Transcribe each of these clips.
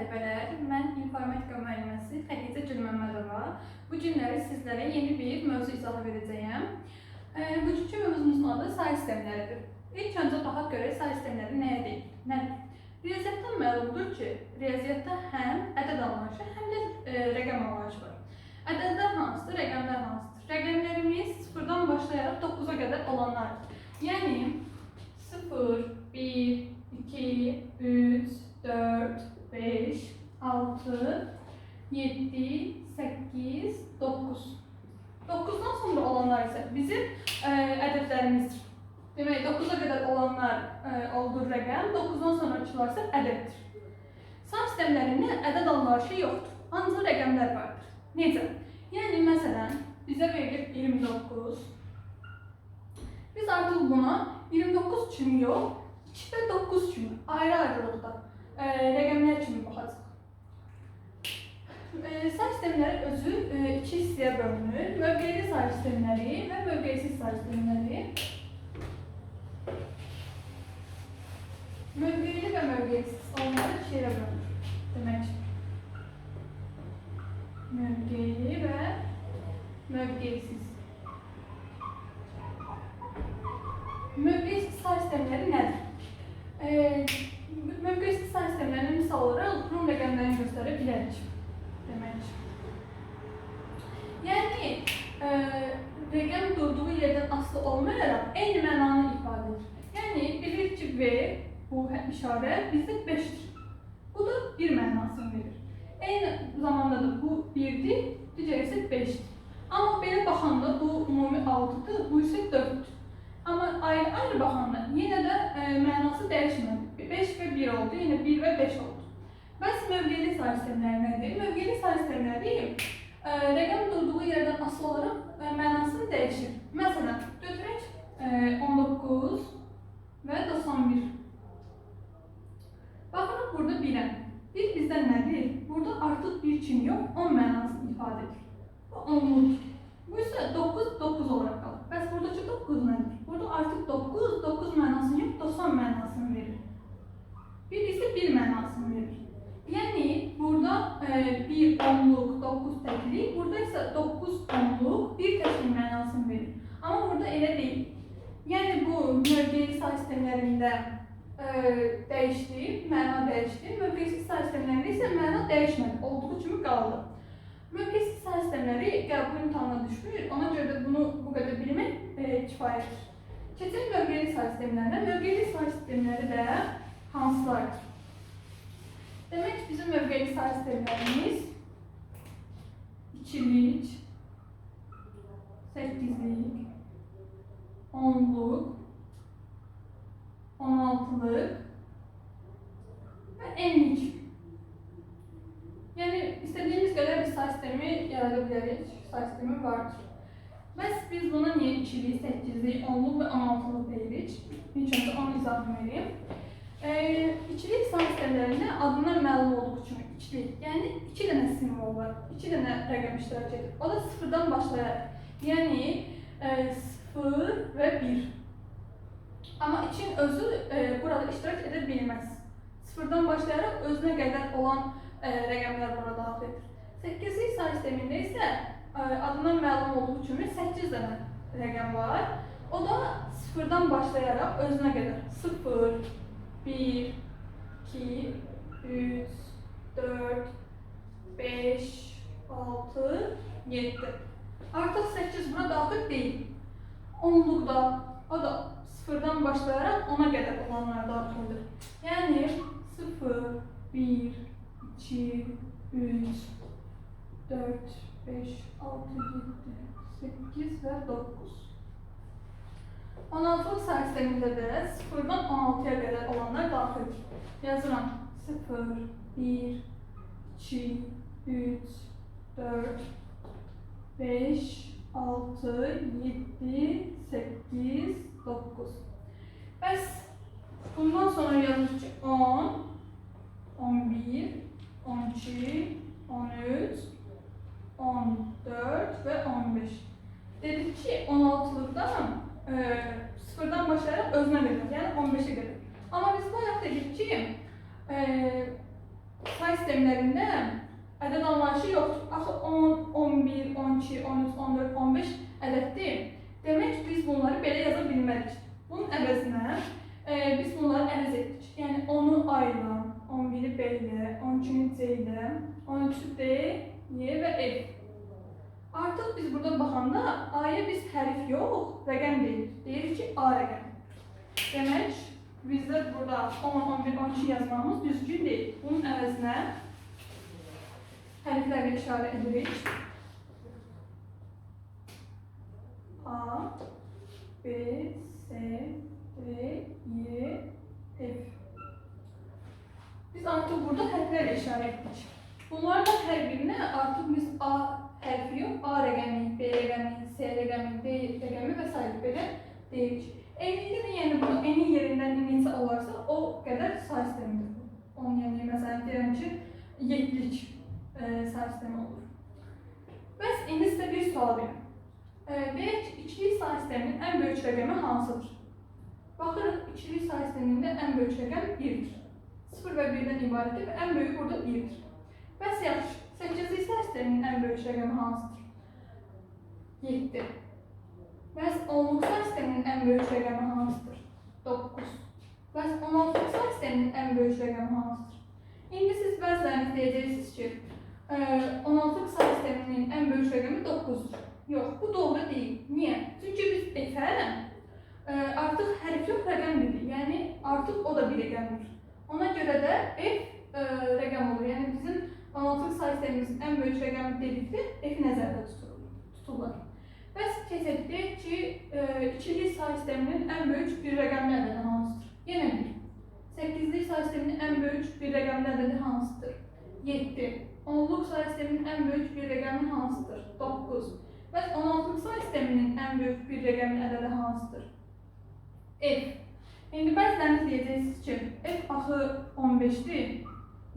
tələbələr, mən informatika müəlliməsi Xədicə Gülməmmədova. Bu günləri sizlərə yeni bir mövzu izah edəcəyəm. Bugünkü mövzumuzun adı say sistemləridir. İlk öncə baxaq görək say sistemləri nədir? Riyaziyyatdan məlumdur ki, riyaziyyatda həm ədəd anlayışı, həm də rəqəm anlayışı var. Ədədlər hansıdır, rəqəmlər hansıdır? Rəqəmlərimiz 0-dan başlayaraq 9-a qədər olanlardır. Yəni 0, 1, 2, 3, 4, 5, 6, 7, 8, 9. 9-dan sonra olanlar isə bizim ədədlərimizdir. Demək, 9-a qədər olanlar olduğu rəqəm, 9-dan sonrakılar isə ədəddir. Say sistemlərində ədəd anlayışı yoxdur, ancaq rəqəmlər vardır. Necə? Yəni, məsələn, bizə verilir 29. Biz artıq buna 29 kimi yox, 2 və 9 kimi ayrı-ayrılıqda rəqəmlər kimi baxacaq. Say sistemləri özü iki hissəyə bölünür. Mövqeyli say sistemləri və mövqeysiz say sistemləri. Mövqeyli və mövqeysiz onları iki yerə bölünür. Demək, mövqeyli və mövqeysiz. Mövqeysiz say sistemləri nədir? Mövqeysiz say sistemlərini misal olaraq rum rəqəmlərini göstərə bilərik. Demək. Yəni, rəqəm durduğu yerdən asılı olmayaraq eyni mənanı ifadə edir. Yəni, bilirik ki, V, bu işarə bizdə 5-dir. Bu da 1 mənasını verir. Eyni zamanda da bu 1-dir, digər isə 5-dir. Amma belə baxanda bu ümumi 6-dır, bu isə 4-dür. Amma ayrı-ayrı baxanda yenə də mənası dəyişmədi. 5 və 1 oldu, yenə 1 və 5 oldu. Bəs mövqeyli say sistemləri nədir? Mövqeyli say sistemləri rəqəm durduğu yerdən asılı olaraq mənasını dəyişir. Məsələn, götürək 19 və 91. Baxırıq burada 1-ə. 1 bizdən nədir? Burada artıq 1 kimi yox, 10 mənasını ifadə edir. Bu 10-ludur. Bu isə 9 olaraq qalır. Bəs buradakı 9 nədir? Burada artıq 9 mənasını yox, 90 mənasını verir. 1 isə 1 mənasını verir. Yəni, burada 1 onluq, 9 təklik, burada isə 9 onluq, 1 təklik mənasını verir. Amma burada elə deyil. Yəni, bu mövqeyli say sistemlərində dəyişdi, məna dəyişdi. Mövqeysiz say sistemlərində isə məna dəyişmədi, olduğu kimi qaldı. Mövqeysiz say sistemləri qəbul imtahanına düşmür, ona görə də bunu bu qədər bilmək kifayətdir. Keçək mövqeyli say sistemlərinə. Mövqeyli say sistemləri də hansılardır? Demək ki, bizim mövqeyli say sistemlərimiz 2-lik, 8-lik, 10-luq, 16-lıq və n-lik. Yəni, istədiyimiz qədər bir say sistemi yarada bilərik, say sistemi vardır. Bəs biz buna niyə 2-lik, 8-lik, 10-luq və 16-lıq deyirik? İlk öncə onu izahını vereyim. 2-lik say sistemlərində adından məlum olduğu kimi 2-lik, yəni 2 dənə simvol var, 2 dənə rəqəm iştirak edir. O da 0-dan başlayaraq, yəni 0 və 1. Amma 2-nin özü burada iştirak edə bilməz. 0-dan başlayaraq özünə qədər olan rəqəmlər burada daxil edir. 8-lik say sistemində isə adından məlum olduğu kimi 8 dənə rəqəm var. O da 0-dan başlayaraq özünə qədər 0, 1, 2, 3, 4, 5, 6, 7. Artıq 8 buna daxil deyil. 10-luqda o da 0-dan başlayaraq 10-a qədər olanlar daxildir. Yəni 0, 1, 2, 3, 4, 5, 6, 7, 8 və 9. 16-lıq say sistemində də 0-dan 16-ya qədər olanlar daxildir. Yazıram 0, 1, 2, 3, 4, 5, 6, 7, 8, 9. Bəs bundan sonra yazılır ki 10, 11, 12, 13, 14 və 15. Dedik ki 16-lıqdan 0-dan başlayaraq özünə qədər, yəni 15-ə qədər. Amma biz bayaq dedik ki, say sistemi sistemlərində ədəd anlayışı yoxdur. Axı 10, 11, 12, 13, 14, 15 ədəddir. Demək biz bunları belə yaza bilmərik. Bunun əvəzinə biz bunları əvəz etdik. Yəni 10-u A ilə, 11-i B ilə, 12-ni C ilə, 13-ü D, Y və F. Artıq biz burada baxanda A-ya biz hərf yox, rəqəm deyirik. Deyirik ki, A rəqəm. Demək, bizdə burada 10, 11, 12 yazmamız düzgün deyil. Bunun əvəzinə hərflərlə işarə edirik. A, B, C, D, Y, F. Biz artıq burada hərflərlə işarə etdik. Bunlardan hər birinə artıq biz A hərfi yox, A rəqəmi, B rəqəmi, C rəqəmi, D rəqəmi və s. belə deyirik. Eynilikdə yəni bunu eni yerindən neçə olarsa, o qədər say sistemidir. Onun yəni məsələn deyirəm ki, 7-lik say sistemi olur. Bəs indi sizə bir sual verim. Deyək ki, ikilik say sisteminin ən böyük rəqəmi hansıdır? Baxırıq, ikilik say sistemində ən böyük rəqəm 1-dir. 0 və 1-dən ibarətdir və ən böyük burada 1-dir. Bəs yaxşı, 8-lik say sisteminin ən böyük rəqəmi hansıdır? 7. Bəs 10-luq say sisteminin ən böyük rəqəmi hansıdır? 9. Bəs 16-lıq say sisteminin ən böyük rəqəmi hansıdır? İndi siz bəziləriniz deyəcəksiniz ki, 16-lıq say sisteminin ən böyük rəqəmi 9-dur. Yox, bu doğru deyil. Niyə? Çünki biz F-ə artıq hərf yox, rəqəm dedik. Yəni, artıq o da bir rəqəmdir. Ona görə də F rəqəm olur. Yəni, bizim 16-lıq say sistemimizin ən böyük rəqəmi dedikdə F nəzərdə tutulur. Bəs keçək deyək ki, ikilik say sisteminin ən böyük bir rəqəmli ədədi hansıdır? Yenə 1. 8-lik say sisteminin ən böyük bir rəqəmli ədədi hansıdır? 7. 10-luq say sisteminin ən böyük bir rəqəmi hansıdır? 9. Bəs 16-lıq say sisteminin ən böyük bir rəqəmli ədədi hansıdır? F. İndi bəziləriniz deyəcəksiniz ki, F axı 15-dir,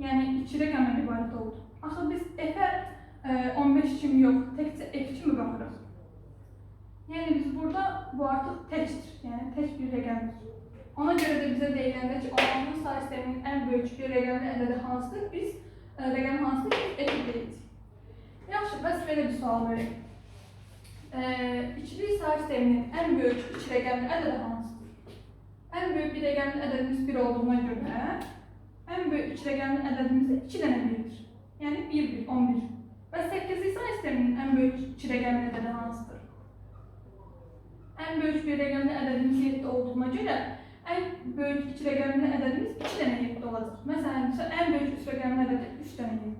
yəni 2 rəqəmdən ibarət oldu. Axı biz F-ə 15 kimi yox, təkcə F kimi baxırıq. Yəni biz burada bu artıq təkdir, yəni tək bir rəqəmdir. Ona görə də bizə deyiləndə ki, 16-lıq say sisteminin ən böyük bir rəqəmli ədədi hansıdır? Biz rəqəm hansıdır? F deyirik. Yaxşı, bəs belə bir sual verir. İkilik say sisteminin ən böyük 2 rəqəmli ədədi hansıdır? Ən böyük bir rəqəmli ədədimiz 1 olduğuna görə, ən böyük 2 rəqəmli ədədimiz də 2 dənə 1-dir. Yəni 1, 1, 11. Və 8-lik say sisteminin ən böyük 2 rəqəmli ədədi hansıdır? Ən böyük bir rəqəmli ədədimiz 7 olduğuna görə, ən böyük 2 rəqəmli ədədimiz 2 dənə 7 olacaq. Məsələn, ən böyük 3 rəqəmli ədədi 3 dənə 7.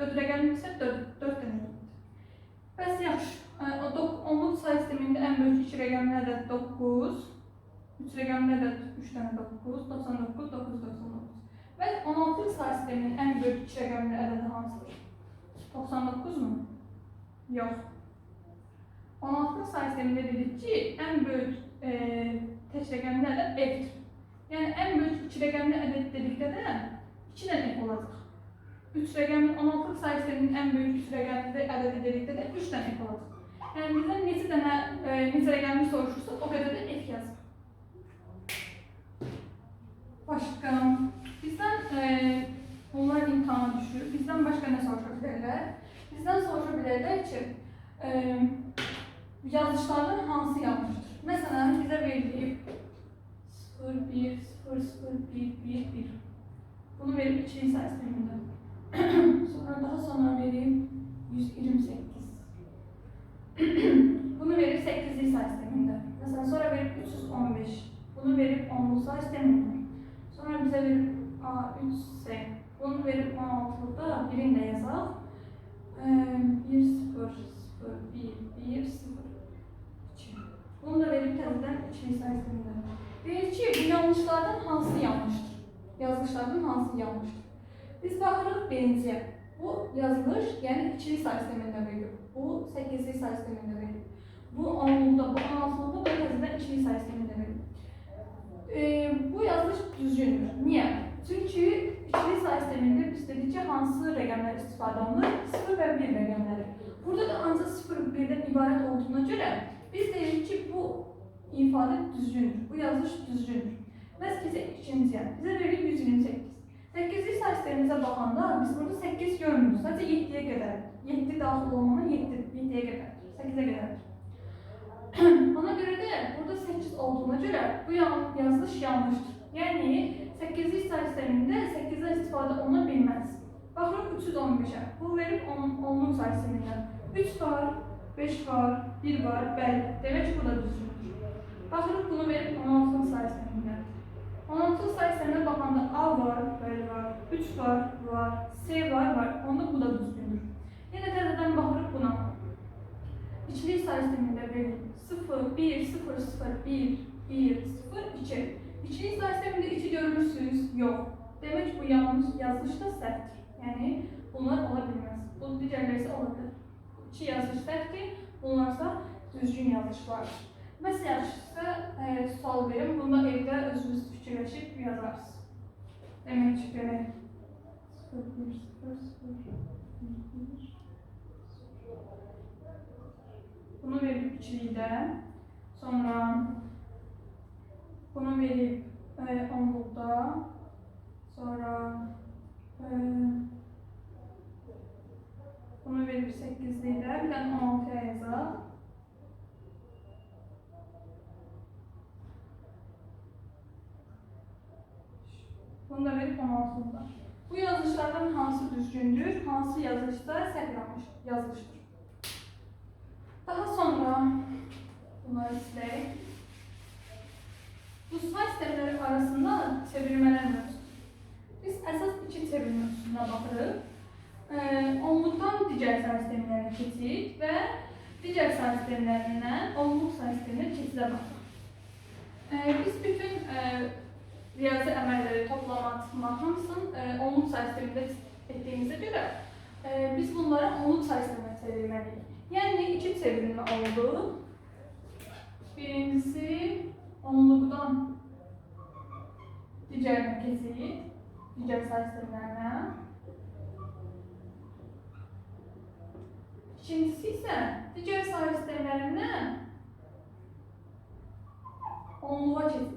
4 rəqəmli isə 4 dənə 7. Bəs yaxşı, 10-luq say sistemində ən böyük 2 rəqəmli ədəd 9, 3 rəqəmli ədəd 3 dənə 9, 99, 999. Və 16-lıq say sisteminin ən böyük 2 rəqəmli ədədi hansıdır? 99 mu? Yox. 16-lıq say sistemində dedik ki, ən böyük tək rəqəmli ədəd F-dir. Yəni, ən böyük 2 rəqəmli ədəd dedikdə də 2 dənə F olacaq. 3 rəqəmli 16-lıq say sisteminin ən böyük 3 rəqəmli ədədi dedikdə də 3 dənə F olacaq. Yəni, bizdən neçə rəqəmli soruşursa, o qədər də F yazır. Başqa, bizdən bunlar imtihana düşür. Bizdən başqa nə soruşa bilərlər? Bizdən soruşa bilərlər ki, yazışların hansı yanlışdır? Məsələn, bizə verilib 0, 1, 0, 0, 1, 1, 1. Bunu verib 2-lik say sistemində. Daha sonra verib 128. Bunu verib 8-lik say sistemində. Məsələn, sonra verib 315. Bunu verib 10-luq say sistemində. Sonra bizə verib A3S. Bunu verib 16-lıqda birini də yazaq. 1, 0, 0, 1, 1, 0, 2. Bunu da verib təzədən 2-lik say sistemində. Deyir ki, bu yanlışlardan hansı yanlışdır? Yazılışlardan hansı yanlışdır? Biz baxırıq birinciyə. Bu yazılış, yəni 2-lik say sistemində verilib. Bu 8-lik say sistemində verilib. Bu 10-luqda, bu 16-lıqda, bu təzədən 2-lik say sistemində verilib. Bu yazılış düzgündür. Niyə? Çünki 2-lik say sistemində biz dedik ki, hansı rəqəmlər istifadə olunur? 0 və 1 rəqəmləri. Burada da ancaq 0 və 1-dən ibarət olduğuna görə biz deyirik ki, bu ifadə düzgündür. Bu yazılış düzgündür. Bəs keçək ikinciyə. Bizə verilib 128. 8'lik say sistemimizə baxanda biz burada 8 görmürük. Sadəcə 7-yə qədər. 7 daxil olmalı 7-yə qədər. 8-ə qədər. Ona görə də burada 8 olduğuna görə bu yazılış yanlışdır. Yəni 8'lik say sistemində 8-dən istifadə oluna bilməz. Baxırıq 315'ə. Bu verib 10'luk say sistemindən. 3 var, 5 var, 1 var, bəli. Demək ki, bu da düzgündür. Baxırıq bunu verib 16'luk say sistemindən. 16'luk say sistemine baxanda A var, bəli var, 3 var, C var, onda bu da düzgündür. Yenə təzədən baxırıq buna. İçlik say sistemində verir 0, 1, 0, 0, 1, 1, 0, 2. İçlik say sistemində 2 görürsünüz, yox. Demək ki, bu yanlış yazılış da səhvdir. Yəni, bunlar ola bilməz. Bu digərləri isə ola bilər. 2 yazılış səhvdir, bunlarsa düzgün yazılışlardır. Məsəl yaxşısı sual verim, bunda evdə özünüz fikirləşib yazarsınız. Demək ki, belə 0, 1, 0, 0, 1, 1. Bunu verib içlikdə, sonra bunu verib 10'lukda, sonra bunu verib 8'likdə, bir dənə 16'ya yazaq. Bunu da verib 16'da. Bu yazılışlardan hansı düzgündür, hansı yazılışda səhv yazılışdır. Daha sonra bunları silək. Bu say sistemləri arasında çevirmələr mövzusudur. Biz əsas 2 çevirmə üsuluna baxırıq. 10'lukdan digər say sistemlərinə keçid və digər say sistemlərindən 10'luk say sisteminə keçidə baxırıq. Biz bütün riyazi əməlləri toplama, çıxmaq hamısını 10'luk say sistemində etdiyimizə görə biz bunları 10'luk say sisteminə çevirməliyik. Yəni 2 çevirmə oldu. Birincisi 10'lukdan digərinə keçid, digər say sistemlərinə. İkincisi isə digər say sistemlərindən 10'luğa keçid.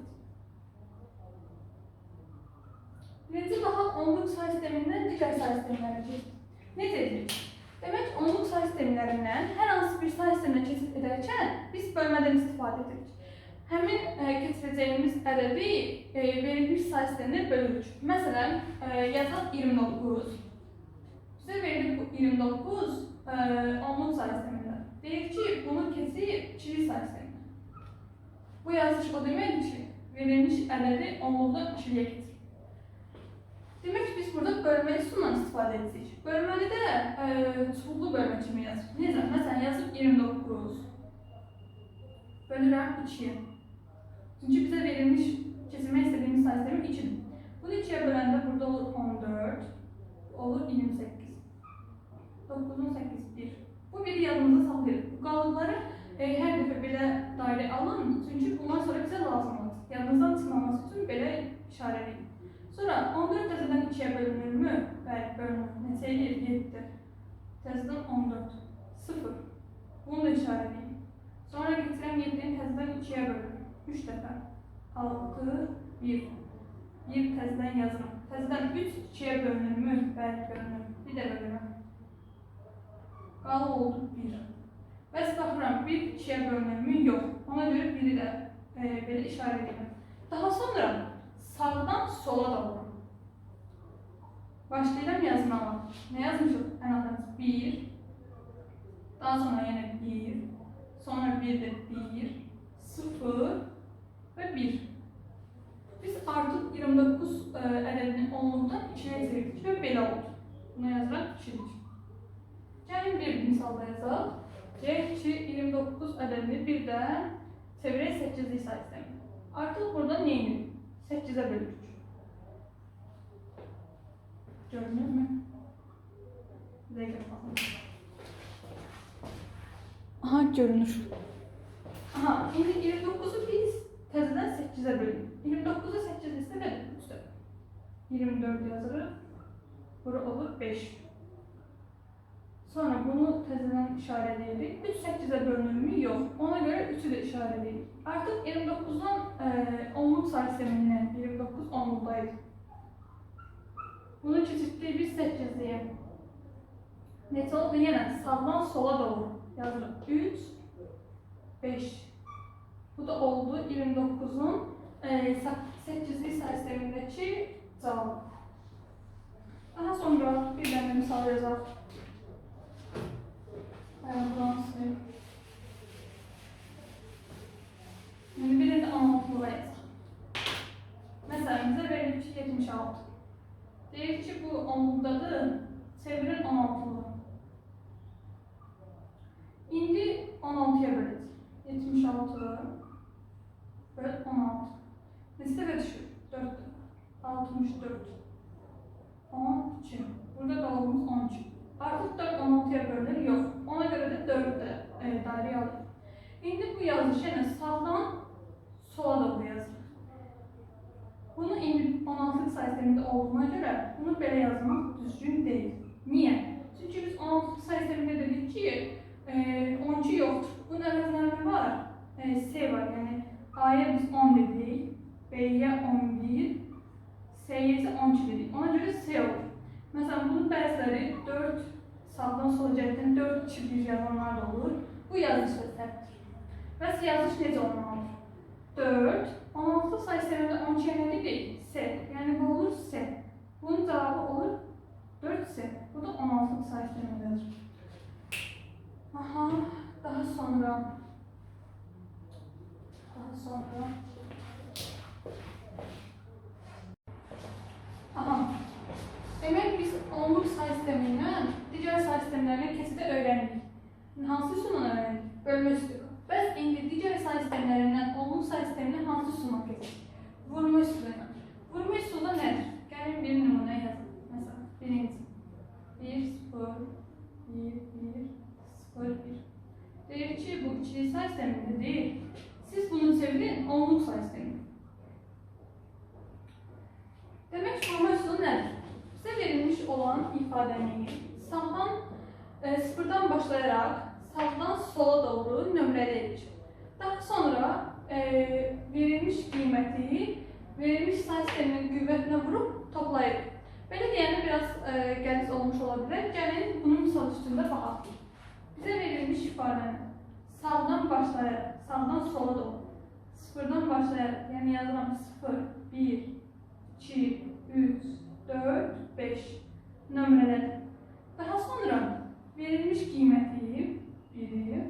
Birinci daha 10'luk say sistemindən digər say sistemlərinə keçid. Necə edirik? Demək, 10'luk say sistemlərindən hər hansı bir say sisteminə keçid edərkən biz bölmədən istifadə edirik. Həmin keçirəcəyimiz ədədi verilmiş say sisteminə bölürük. Məsələn, yazaq 29. Bizə verilir bu 29 10'luk say sistemində. Deyir ki, bunu keçir 2'lik say sisteminə. Bu yazılış o deməkdir ki, verilmiş ədədi 10'lukdan 2'liyə keçir. Demək ki, biz burada bölmə üsulundan istifadə edəcəyik. Bölməni də çubuqlu bölmə kimi yazırıq. Necə? Məsələn, yazıb 29 bölürəm 2'yə. Çünki bizə verilmiş, keçirmək istədiyimiz say sistemi 2'dir. Bunu 2'yə böləndə burada olur 14, olur 28. 9'un 8, 1. Bu biri yadınıza saxlayırıq. Bu qalıqları hər dəfə belə dairə alın, çünki bundan sonra bizə lazım olur. Yadınızdan çıxmaması üçün belə işarəliyik. Sonra 14 təzədən 2'yə bölünürmü? Bəli, bölünür. Neçə eləyir? 7. Təzədən 14. 0. Bunu da işarəliyim. Sonra getirəm 7'ni təzədən 2'yə bölünür. 3 dəfə. 6, 1. 1 təzədən yazıram. Təzədən 3 2'yə bölünürmü? Bəli, bölünür. Bir də bölünür. Qalıq oldu 1. Bəs baxıram, 1 2'yə bölünürmü? Yox. Ona görə 1'i də belə işarəliyim. Daha sonra sağdan sola da vururum. Başlayalım yazmama. Ne yazmışıq? Ən altımız 1. Daha sonra yine 1. Sonra bir de 1. 0 ve 1. Biz artıq 29 ədədini 10'lukdan 2'yə çevirdik və belə oldu. Buna yazıram 2'lik. Gəlin bir misalda yazaq. Deyək ki, 29 ədədini birdən çevirək 8'lik say sistemi. Artıq burada nə edirik? 8'e bölürük. Görünür mü? Bir dakika bakalım. Aha, görünür. Aha, şimdi 29'u biz təzədən 8'e bölürük. 29'u 8 ise belə 24 yazırıq. Bura olur 5. Sonra bunu təzədən işarələyirik. 3 8'e bölünürmü? Yox. Ona görə 3'ü də işarələyirik. Artıq 29'dan 10'luk say sistemindən 29 10'luqdaydı. Bunu keçirtdiyi bir 8'liyə. Neçə oldu? Yenə sağdan sola doğru yazırıq. 3, 5. Bu da oldu 29'un 8'li sayı sistemindeki cevabı. Daha sonra bir tane misal yazalım. Şimdi bir de 16'lığa yazalım. Mesela bize verilmiş 76. Deyir ki bu 10'dadır, çevirin 16'lığa. İndi 16'ya böleceğiz. 76 böl 16. Nesile ve düşür. 4. 64. 12. Burada kalıbımız 13. Artık 4 16'ya bölünür. Yok. Ona göre de 4'de daireye alır. İndi bu yazış yine sağdan sola doğru yazılır. Bunu indi 16 sayı sisteminde olduğuna göre bunu belə yazmak düzgün değil. Niye? Çünkü biz 16 sayı sisteminde dedik ki 12 yoktur. Bunun əvəzlərində var. S var. Yani A'ya biz 10 dedik. B'ye 11. S'ye ise 12 dedik. Ona göre S olur. Mesela bunun bəziləri 4 sağdan sola cəhətdən 4 2 yazanlar da olur. Bu yazış da səhvdir. Bəs yazış necə olmalıdır? 4 16 sayı sistemində 12'ye ne dedik? S. Yani bu olur S. Bunun cevabı olur 4S. Bu da 16 sayı sistemində yazılır. Aha, daha sonra aha. Demek biz onluk sayı sisteminden diğer sayı sistemlerine keside öğrendik. Hansı üsulunu öğrendik? Bölme üsulu. Biz indi diğer sayı sistemlerinden onluk sayı sistemine hansı üsulunu kesdik? Vurma üsuluna. Vurma üsulu da nedir? Gelin bir numune yazalım. Mesela birinci. 1, 0, 1, 1, 0, 1. Deyir ki bu ikili sayı sisteminde değil. Siz bunu çevirin onluk sayı sistemine. Demek vurma üsulu nedir? Size verilmiş olan ifadeyi sağdan sıfırdan başlayarak sağdan sola doğru nömreleyirik. Daha sonra verilmiş kıymeti verilmiş sayı sisteminin qüvvətinə vurup toplayırıq. Belə deyəndə biraz qəliz olmuş olabilir. Gəlin bunun misal üstündə baxaq. Bize verilmiş ifadenin sağdan başlayarak, sağdan sola doğru, sıfırdan başlayarak, yani yazılan 0, 1, 2, 3, 4, 5 nömrələr. Daha sonra verilmiş qiyməti biri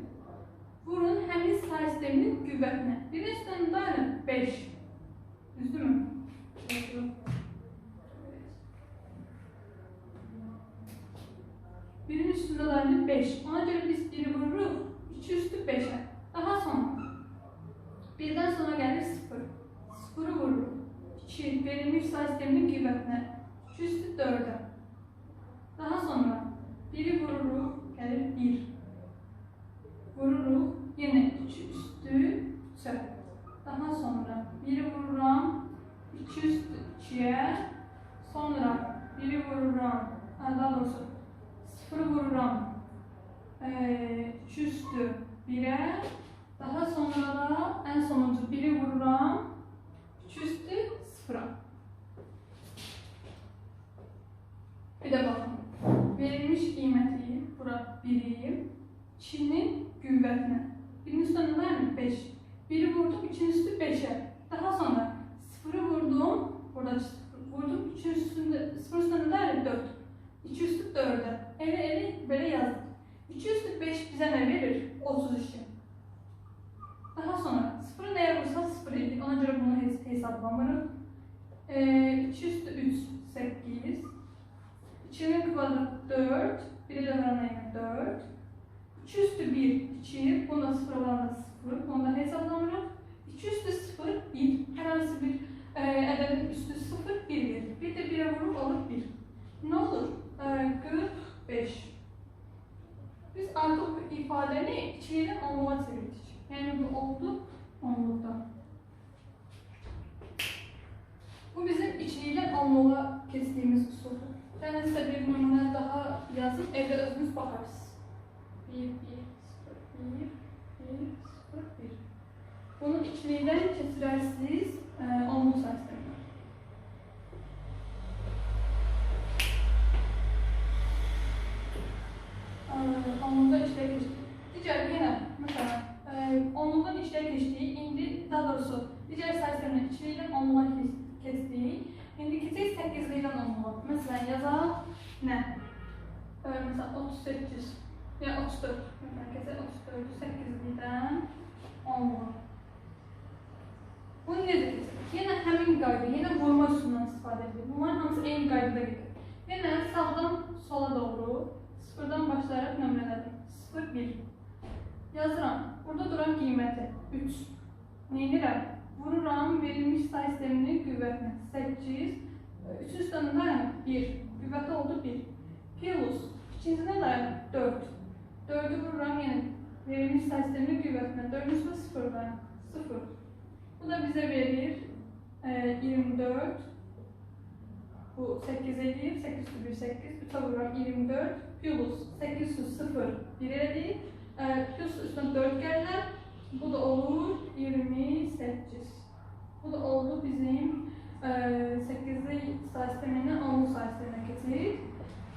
vurun həmin sayı sisteminin qüvvətinə. Birin üstündə dayanır 5. Düzdürmü? Birin üstünde dayanır 5. Ona göre biz biri vururuz. 2 üstü 5'e. Daha sonra birden sonra gelir 0. 0'ı vururuz. 2 verilmiş sayı sisteminin qüvvətinə. 2 üstü 4'e. Daha sonra biri vururuz. Gelir 1. Vururuz. Yine 2 üstü 3'e. Daha sonra biri vururam. 2 üstü 2'ye. Sonra biri vururam. Daha doğrusu 0'ı vururam 2 üstü 1'e, daha sonra da en sonuncu 1'i vururam 2 üstü 0'a. Bir de bakın. Verilmiş kıymeti bura 1'i, 2'nin qüvvətinə. 1'in üstündə var mı? 5. 1'i vurdum 2'nin üstü 5'e. Daha sonra 0'ı vurdum, burada 0 vurdum 2'nin üstündə, 0'ın üstündə var mı? 4. 2 üstü 4'e. Ele böyle yazdık. 2 üstü 5 bize ne verir? 32. Daha sonra 0'ı neye vursa 0 edik. Ona göre bunu hesaplamırıq. 2 üstü 3 8. 2'nin kvadratı 4. Biri de oranına 4. 2 üstü 1 2. Bunda 0 oranında 0. Bunu da hesaplamırıq. 2 üstü 0 1. Herhangi bir ədədin üstü 0 1 verir. Bir de 1'e vurup olur 1. Ne olur? 45. Biz artık bu ifadeni ikiliden onluğa çevirdik. Yani bu oldu onlukta. Bu bizim ikiliden onluğa kestiğimiz usul. Ben size bir numune daha yazıp evde özünüz bakarsınız. 1, 1, 0, 1, 1, 0, 1. Bunu ikiliden kesirsiniz onluk sayısını. nə? Mesela 38 ya 34. Herkese 34'ü 8'den 10 var. Bunu necə keçirik? Yenə həmin qayda, yenə vurma üstündən istifadə edilir. Bunların hamısı eyni qaydada gedir. Yenə sağdan sola doğru sıfırdan başlayaraq nömrələdim. 0, 1. Yazıram. Burada duran qiyməti 3. Neynirəm? Vururam verilmiş say sisteminin qüvvətinə. 8. 3 üstündən dayanır 1. Qüvvəti oldu 1. Plus. İkincidən dayanır 4. 4'ü vururam yenə verilmiş say sisteminin qüvvətinə. 4'ün üstündə 0 dayanır. 0. Bu da bize verir 24. Bu 8 edir. 8 üstü 1 8. 3'e vururam 24. Plus 8 üstü 0 1 edir. Plus üstüne 4 gelirler. Bu da olur 28. Bu da oldu bizim 8'li say sisteminden 10'lu say sistemine keçirik.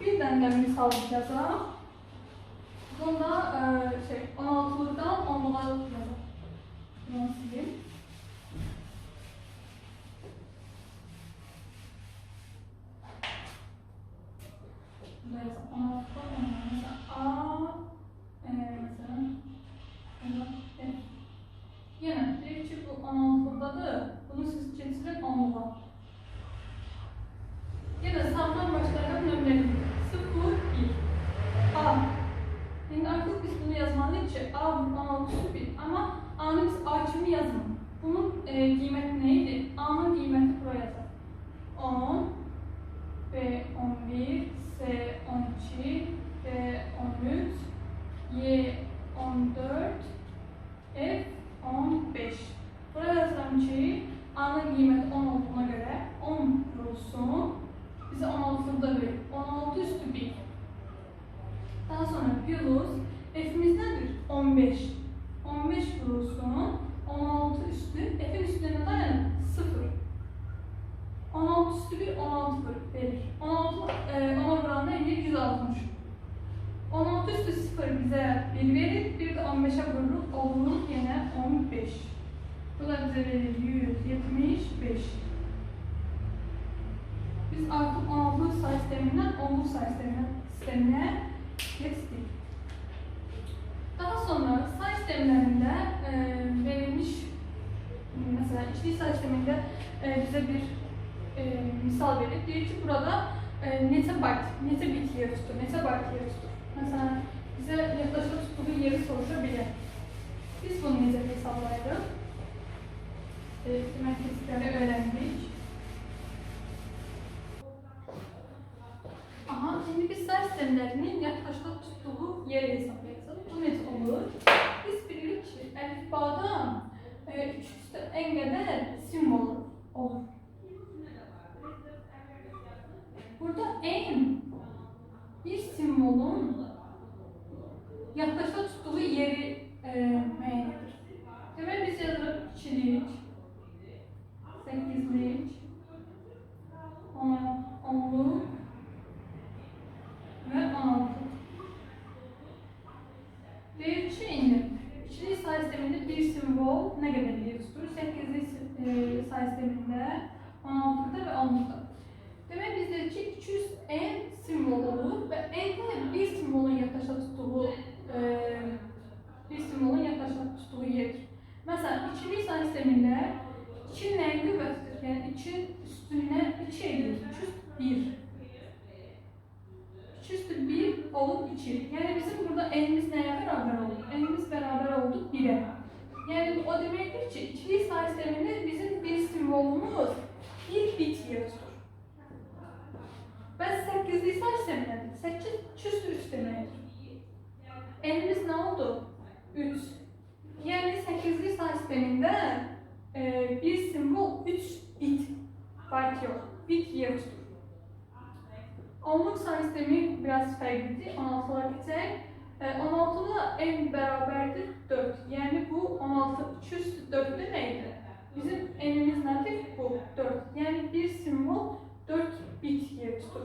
Bir tane de misal yazalım. Bunda 16'lıdan 10'luğa yazalım. Bunu sileyim. Yine bir ki bu 16'dadır. Bunu siz keçirin 10'luğa. Yine sağdan başlayan nömrəli 0, 1. A. Şimdi artık biz bunu yazmalıyız ki A 16'sı 1. Ama A'nı biz A kimi yazmalıyız. Bunun qiyməti neydi? A'nın qiyməti buraya yazar. 10, B 11, C 12, D 13, Y 14, F 15. Buraya yazıram ki A'nın qiyməti 10 olduğuna göre 10 vurulsun. Bize 16'da verir. 16 üstü 1. Daha sonra plus F'imiz nedir? 15. 15 vurulsun. 16 üstü. F'in üstüne dayanır. 0. 16 üstü 1, 16 verir. 16 ona vuran ne? 160. 16 üstü 0 bize 1 verir. Bir de 15'e vurur. Olur yine 15. Bu da bize verir 175. Biz artık 16'lı say sisteminden 10'lu say sistemine geçtik. Daha sonra say sistemlerinde verilmiş mesela içli say sisteminde bize bir misal verir. Diyor ki burada neçə byte, neçə bit yeri tutur, neçə byte yeri tutur. Mesela bize yaklaşık tuttuğu yeri soruşabilir. Biz bunu necə hesablayırıq? Matematikleri öğrendik. Aha, şimdi biz say sistemlerinin yaklaşık tuttuğu yeri hesaplayacağız. Bu necə olur? Biz bilirik ki əlifbadan 3 üstə en qədər simvol olur. Burada en bir simvolun yaklaşık tuttuğu yeri müəyyən edir. Demək biz yazırıq 2'lik, 8'lik, 10'luk ve 16. Deyir ki, indi ikili say sisteminde bir simbol ne kadar yer tutur? 8'li say sisteminde, 16'da ve 10'da. Demek biz dedik ki 200 en simbol olur ve en bir simvolun yaklaşık tuttuğu yer. Mesela ikili say sisteminde 2 neyin qüvvətidir? Yani 2 üstüne 2 edilir. 301. 2 üstü 1 olup 2. Yani bizim burada n'imiz neye beraber oldu? N'imiz beraber oldu 1'e. Yani o demektir ki ikili say sisteminde bizim bir simvolumuz bir bit yer tutur. Ben 8'li say sisteminde 8 üstü 3 demektir. N'imiz ne oldu? 3. Yani 8'li say sisteminde bir simbol 3 bit. Byte yok. Bit yer tutur. Onluk say sistemi biraz farklıdır. 16'lar geçecek. 16'da en beraberdir 4. Yani bu 16 2 üstü 4'te neydi? Bizim n'imiz nedir? Bu 4. Yani bir simbol 4 bit yer tutur.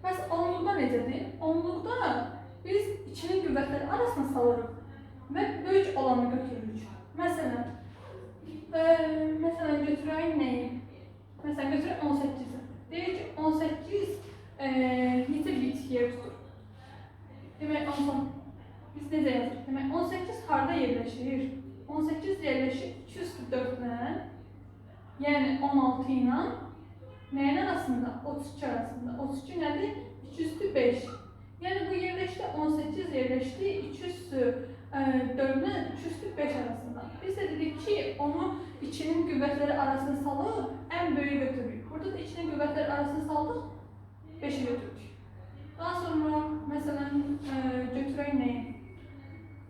Mesela onlukda necədir? Onlukda biz içinin qüvvətləri arasına salırıq və böyük olanı götürürük. Mesela götürək nəyi? Mesela götürək 18'i. Deyir ki 18 Yəni 16 ilə nəyin arasında? 32 arasında. 32 nədir? 2 üstü 5. Yəni bu yerləşdi 18 yerləşdi 2 üstü 4-lə 2 üstü 5 arasında. Biz də dedik ki, onu 2'nin qüvvətləri arasını salıb ən böyüyü götürürük. Burada da 2'nin qüvvətləri arasını saldıq 5'i götürdük. Daha sonra məsələn götürək nəyi?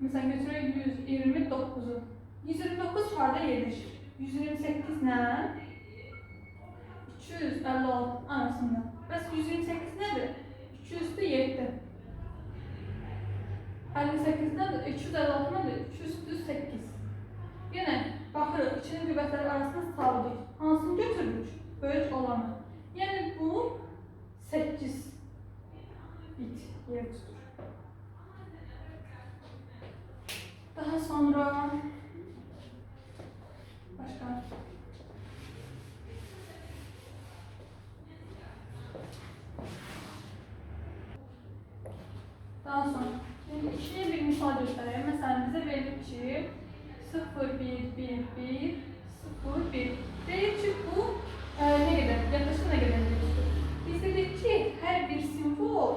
Məsələn götürək 129'u. 129 harda yerləşir? 128 ilə 256 arasında. Bəs 128 nədir? 2 üstü 7. 58 nədir? 256 nədir? 2 üstü 8. Yenə baxırıq, 2'nin qüvvətləri arasında saldıq. Hansını götürürük? Böyük olanı. Yəni bu 8 bit yer tutur. Daha sonra başka daha sonra şimdi ikiye bir misal göstereyim. Mesela bize verir ki 0 1 1 1 0 1 deyir ki bu ne kadar? Yaklaşık ne kadar tutur? Biz dedik ki her bir simbol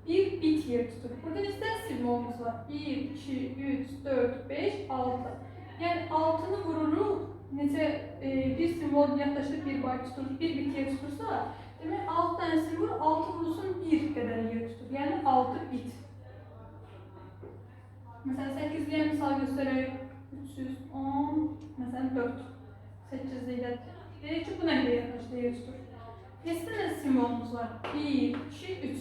bir bit yer tutur. Burada neçə simvolumuz var? 1, 2, 3, 4, 5, 6. Yani 6'nı vururuq. Neçə bir simbol yaklaşık bir byte tutur, bir bit yer tutursa, demek 6 tane simbol 6 vurulsun 1 kadar yer tutur. Yani 6 bit. Mesela 8 diye misal göstererek 310, mesela 4. 8 ile deyir ki, bu ne kadar yaklaşık yer tutur. Neçə tane simvolumuz var? 1, 2, 3.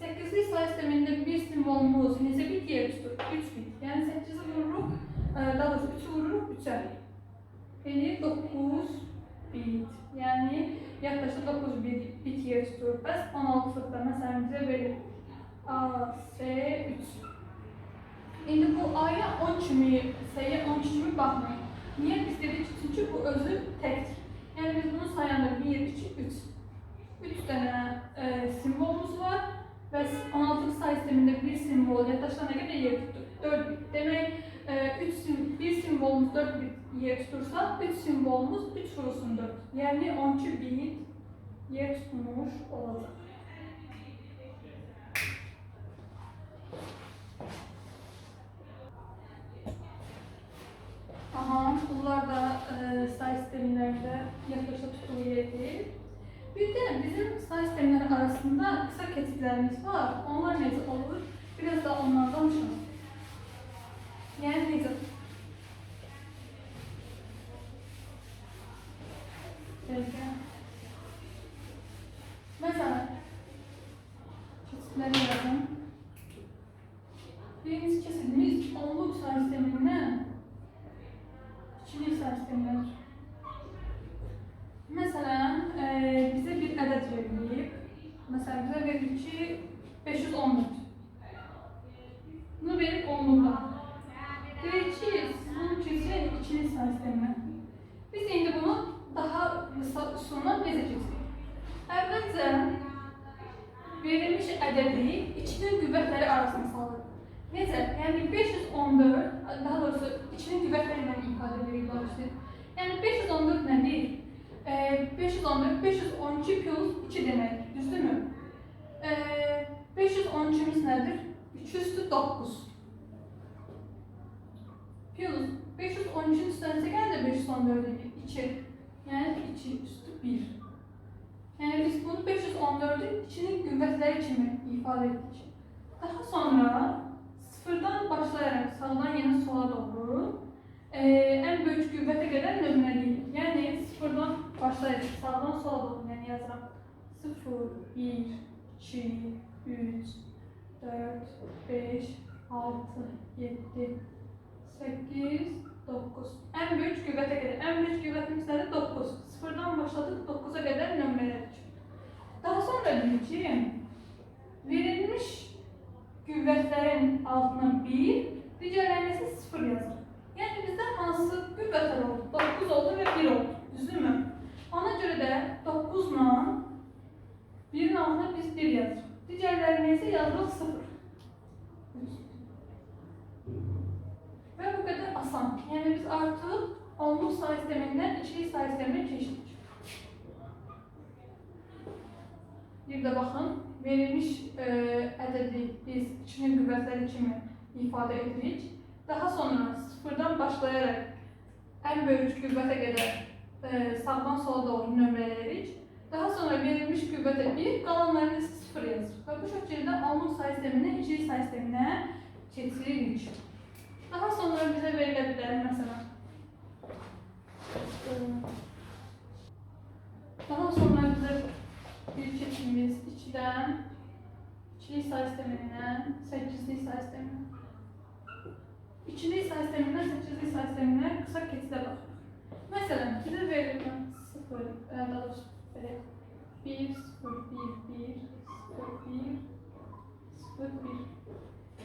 8'li sayı sisteminde bir simvolumuz neçə bit yer tutur? 3 bit. Yani 8'i vururuq, daha doğrusu 3'ü vururuq 3'e. Elir 9 bit. Yani yaklaşık 9 bit yer tutur. Bəs 16'da mesela bize verir A, S, 3. Şimdi bu A'ya 10 kimi, S'ye 12 kimi baxmayın. Niye biz dedik? Çünkü bu özü tektir. Yani biz bunu sayanda 1, 2, 3. 3 tane simvolumuz var. Ve 16 sayı sisteminde bir simbol yaklaşık ne kadar yer tutur? 4 bit. Demek bir simvolumuz 4 bit yer tutursa 3 simvolumuz 3 vurulsun 4. Yani 12 bit yer tutmuş olacak. Aha, bunlar da sayı sistemlerinde yaklaşık tutulu yerdir. Bir de bizim sayı sistemleri arasında kısa kesiklerimiz var. Onlar necə olur? Biraz da onlardan danışalım. Yani necə? Mesela kesikleri yazın. Birinci kesikimiz onluk sayı sisteminden ikili sayı sistemler. Mesela bize bir adet verilip, mesela bize verir ki 514. Bunu verip onlukla. Deyir ki, bunun keçirik ikili sayı sistemine. Biz indi bunu daha sonra necə keçirik? Əvvəlcə verilmiş ədədi ikinin qüvvətləri arasında salır. Necə? Yəni 514, daha doğrusu ikinin qüvvətləri ilə ifadə edilir. Yəni 514 nədir? 514, 512 plus 2 demek, düzdür mü? 512'miz nedir? 3 üstü 9. Plus 512'nin üstüne geldi 514'e 2. Yani 2 üstü 1. Yani biz bunu 514'ün içinin qüvvətləri kimi ifade ettik. Daha sonra sıfırdan başlayarak sağdan yeni sola doğru en büyük qüvvətə qədər nömrəliyik. Yani sıfırdan başlayacaq. Sağdan sola doğru yani yazıram. 0, 1, 2, 3, 4, 5, 6, 7, 8, 9. En büyük qüvvətə qədər. En büyük qüvvətimiz nədir? 9. Sıfırdan başladık 9'a qədər nömrələdik. Daha sonra diyor ki verilmiş qüvvətlərin altına 1, digərlərinə isə 0 yazır. Yani bizde hansı qüvvətlər oldu? 9 oldu ve 1 oldu. Düzdürmü? Ona göre de 9 ile 1'in altına biz 1 yazırıq. Digərlərinə isə yazırıq 0. Ve bu kadar asan. Yani biz artık onluk sayı sisteminden say sistemine keçdik. Bir də baxın, verilmiş ədədi biz içinin qüvvətləri kimi ifadə edirik. Daha sonra sıfırdan başlayaraq ən böyük qüvvətə qədər sağdan sola doğru nömrələyirik. Daha sonra verilmiş qüvvətə 1, qalanlarını 0 yazırıq. Və bu şəkildə onluq say sistemindən ikilik say sisteminə keçiririk. Daha sonra bizə verilə bilər, məsələn. Daha sonra bizə bir keçimiz 2-dən ikilik say sistemindən 8-lik say sisteminə. İkilik say sistemindən 8-lik say sisteminə qısa keçidə baxırıq. Məsələn, bizə verilən 0, daha doğrusu 1, 0, 1, 1, 0, 1, 0, 1.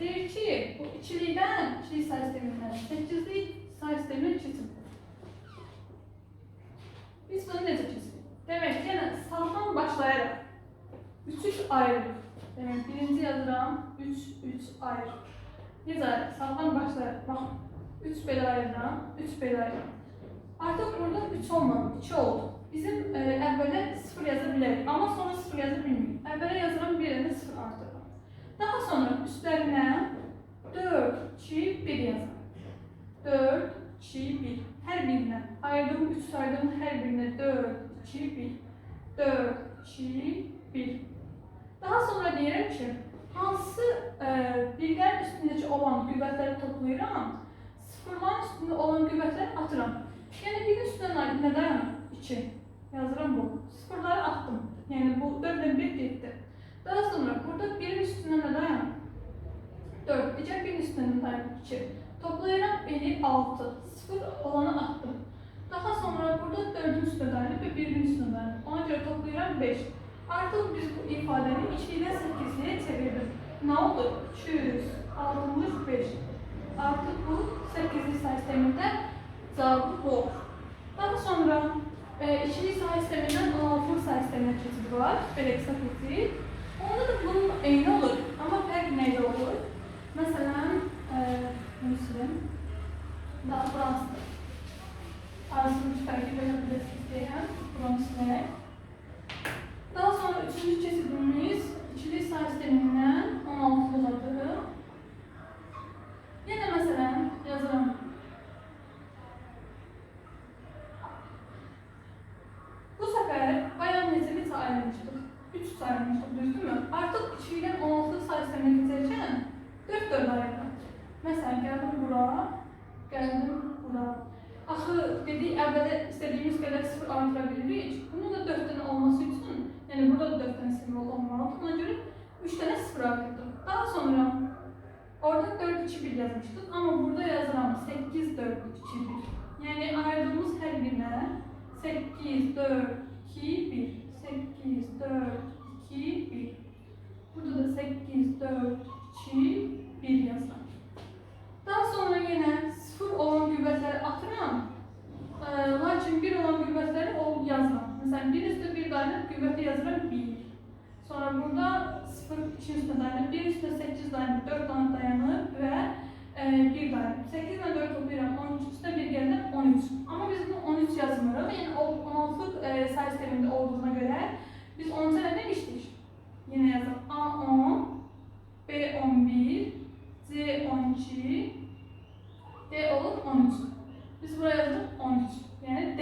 Deyir ki, bu ikilikdən ikilik say sistemindən 8-lik say sisteminə keçirik. Biz bunu necə keçirik? Demək ki, yəni sağdan başlayaraq 3 ayırırıq. Demək, birinci yazıram, 3 ayırırıq. Necə ayırırıq? Sağdan başlayaraq, baxın, 3 belə ayırıram, 3 belə ayırıram. Artıq burada 3 olmadı, 2 oldu. Bizim əvvələ 0 yaza bilərik, amma sonra 0 yaza bilmirik. Əvvələ yazıram, bir yerində 0 artırıram. Daha sonra üstlərinə 4, 2, 1 yazıram. 4, 2, 1. Hər birinə ayırdığım 3 saydığım hər birinə 4, 2, 1. 4, 2, 1. Daha sonra deyirəm ki, hansı birlərin üstündəki olan qüvvətləri toplayıram, sıfırların üstündə olan qüvvətləri atıram. Yəni, birin üstündən nə dayanır? 2. Yazıram bu. Sıfırları atdım. Yəni, bu 4-lə 1 getdi. Daha sonra burada birin üstündən nə dayanır? 4. Digər birin üstündən dayanır? 2. Toplayıram, beni 6. Sıfır olanı attım. Daha sonra burada 4'ün üstüne dayanır ve 1'in üstüne dayanır. Ona göre toplayıram 5. Artık biz bu ifadəni 2-dən 8-liyə çevirdik. Nə oldu? 265. Artıq bu 8-lik say sistemində cavabı bu olur. Daha sonra ikilik say sistemindən 16-lık say sisteminə keçid var. Belə qısa keçid. Onda da bunun eyni olur. Amma fərq neydə olur? Məsələn, bunu silin. Daha Fransızdır. Arasını fərqi belə bilirsiniz deyən. Fransızdır. Daha sonra üçüncü keçidimiz ikilik say sistemindən 16-lıqdır. Yenə məsələn yazıram. Bu səfər bayan neçə ayrılmışdır? 3 sayılmışdır, düzdürmü? Artıq 2-dən 16-lıq say sisteminə keçərkən 4 ayrılır. Məsələn, gəldim bura, gəldim bura. Axı, dedik, əvvəldə istədiyimiz qədər 0 artıra bilirik. Bunun da 4-dən olması üçün, yəni burada da 4-dən simvol olmalıdır. Ona görə 3 dənə 0 artırdım. Daha sonra orada 4-2-1 yazmışdıq, amma burada yazıram 8-4-2-1. Yəni ayırdığımız hər birinə 8-4-2-1, 8-4-2-1. Burada da 8-4-2-1 yazıram. Daha sonra yenə 0 olan qüvvətləri atıram, lakin 1 olan qüvvətləri yazıram. Məsələn, 1 üstə 1 dayanıb qüvvəti yazıram 1. Sonra burada 0, 2 üstə dayanıb, 1 üstə 8 dayanıb, 4 tane dayanıb və 1 dayanıb. 8 ilə 4 toplayıram, 13 üstə 1 gəlir 13. Amma biz bunu 13 yazmırıq. Yəni 16-lıq say sistemində olduğuna görə biz 13-ə nə demişdik? Yenə yazalım. A10, B11, C12, D olur 13. Biz buraya yazdık 13. Yəni D.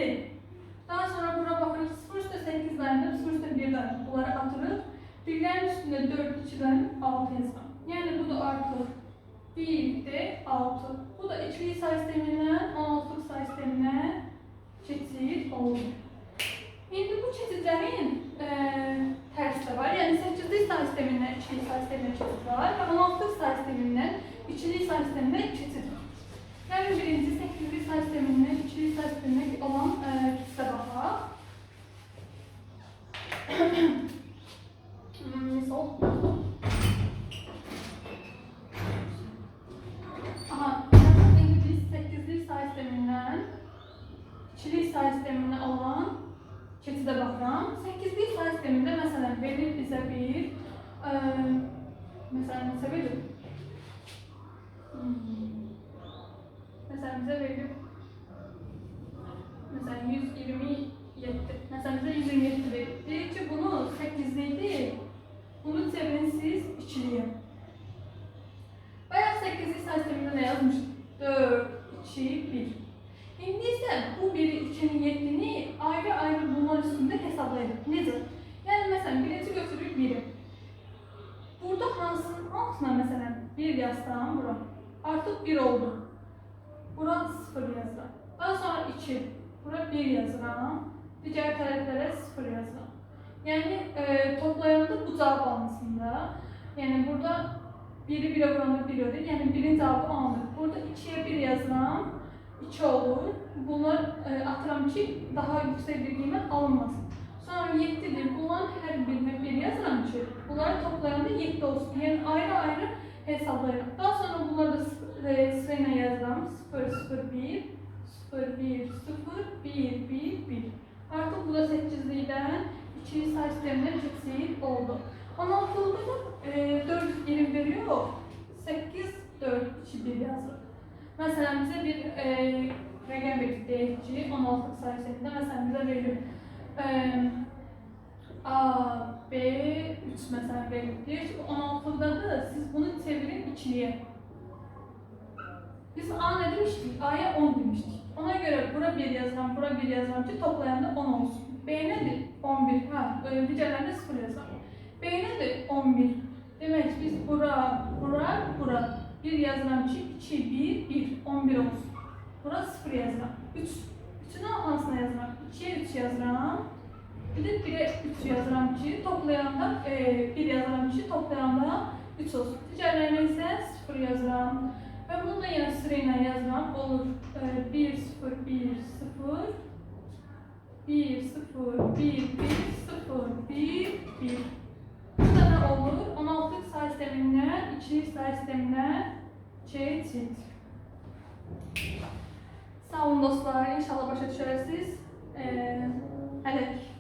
Daha sonra bura baxırıq 0 üstə 8 dayanıb, 0 üstə 1 dayanıb. Bunları atırıq. Birlərin üstündə 4, 2 dayanıb 6 yazıram. Yəni bu da artıq 1, D, 6. Bu da ikilik say sistemindən 16-lıq say sisteminə keçid olur. İndi bu keçidlərin tərsi də var. Yəni 8-lik say sistemindən ikilik say sisteminə keçid var və 16-lıq say sistemindən ikilik say sisteminə keçid var. Yəni birinci 8-lik say sistemindən ikilik say sisteminə olan keçidə baxaq. Misal. Aha, indi biz 8-lik say sistemindən ikilik say sisteminə olan keçidə baxıram. 8-lik say sistemində məsələn verir bizə bir məsələn necə verir? Məsələn bizə verir Mesela 127. Mesela bize 127 verir. Deyir ki bunu 8'liydi. Bunu çevirin siz içiliye. Bayağı 8'li say sisteminde ne yazmıştık? 4, 2, 1. İndi ise bu 1'i, 2'ni, 7'ni ayrı ayrı bunlar üstünde hesaplayırıq. Necə? Yəni məsələn, birinci götürürük 1'i. Burada hansının altına mesela 1 yazsam bura. Artık 1 oldu. Bura 0 yazıram. Daha sonra 2. Bura 1 yazıram. Diğer taraflara 0 yazıram. Yani toplayanda bu cevap almasında. Yani burada 1'i 1'e vuranda 1 olur. Yani 1'in cevabı alınır. Burada 2'ye 1 yazıram. 2 olur. Bunlar atıram ki daha yüksek bir kıymet alınmaz. Sonra 7'dir. Bunların her birine 1 yazıram ki bunları toplayanda 7 olsun. Yani ayrı ayrı hesaplayırım. Daha sonra bunları da sırayla yazıram. 0, 0, 1, 0, 1, 0, 1, 1, 1. Artık bu da 8'likten 2'li say sistemine keçid oldu. 16'lıda da 4 20 veriyor. 8, 4, 2, 1 yazır. Mesela bize bir rəqəm verir, deyək ki, 16 say sistemində mesela bize verir. A, B, 3 mesela verir. Deyir ki, 16'da da siz bunu çevirin 2'liye. Biz A ne demiştik? A'ya 10 demiştik. Ona göre bura 1 yazıram, bura 1 yazıram ki toplayanda 10 olsun. B nedir? 11. Ha, diğerlerinde 0 yazıram. B nedir? 11. Demek biz bura 1 yazıram ki 2, 1, 1, 11 olsun. Bura 0 yazıram. 3. 3'ün hansına yazıram? 2'ye 3 yazıram. Bir de 1'e 3 yazıram ki toplayanda 1 yazıram ki toplayanda 3 olsun. Diğerlerine ise 0 yazıram. Ve bunu da yine sırayla yazıram. Olur 1, 0, 1, 0, 1, 0, 1, 1, 0, 1, 1. Burada ne olur? 16'lık say sisteminden 2'li say sisteminden keçid. Sağ olun dostlar. İnşallah başa düşərsiniz. Hələlik.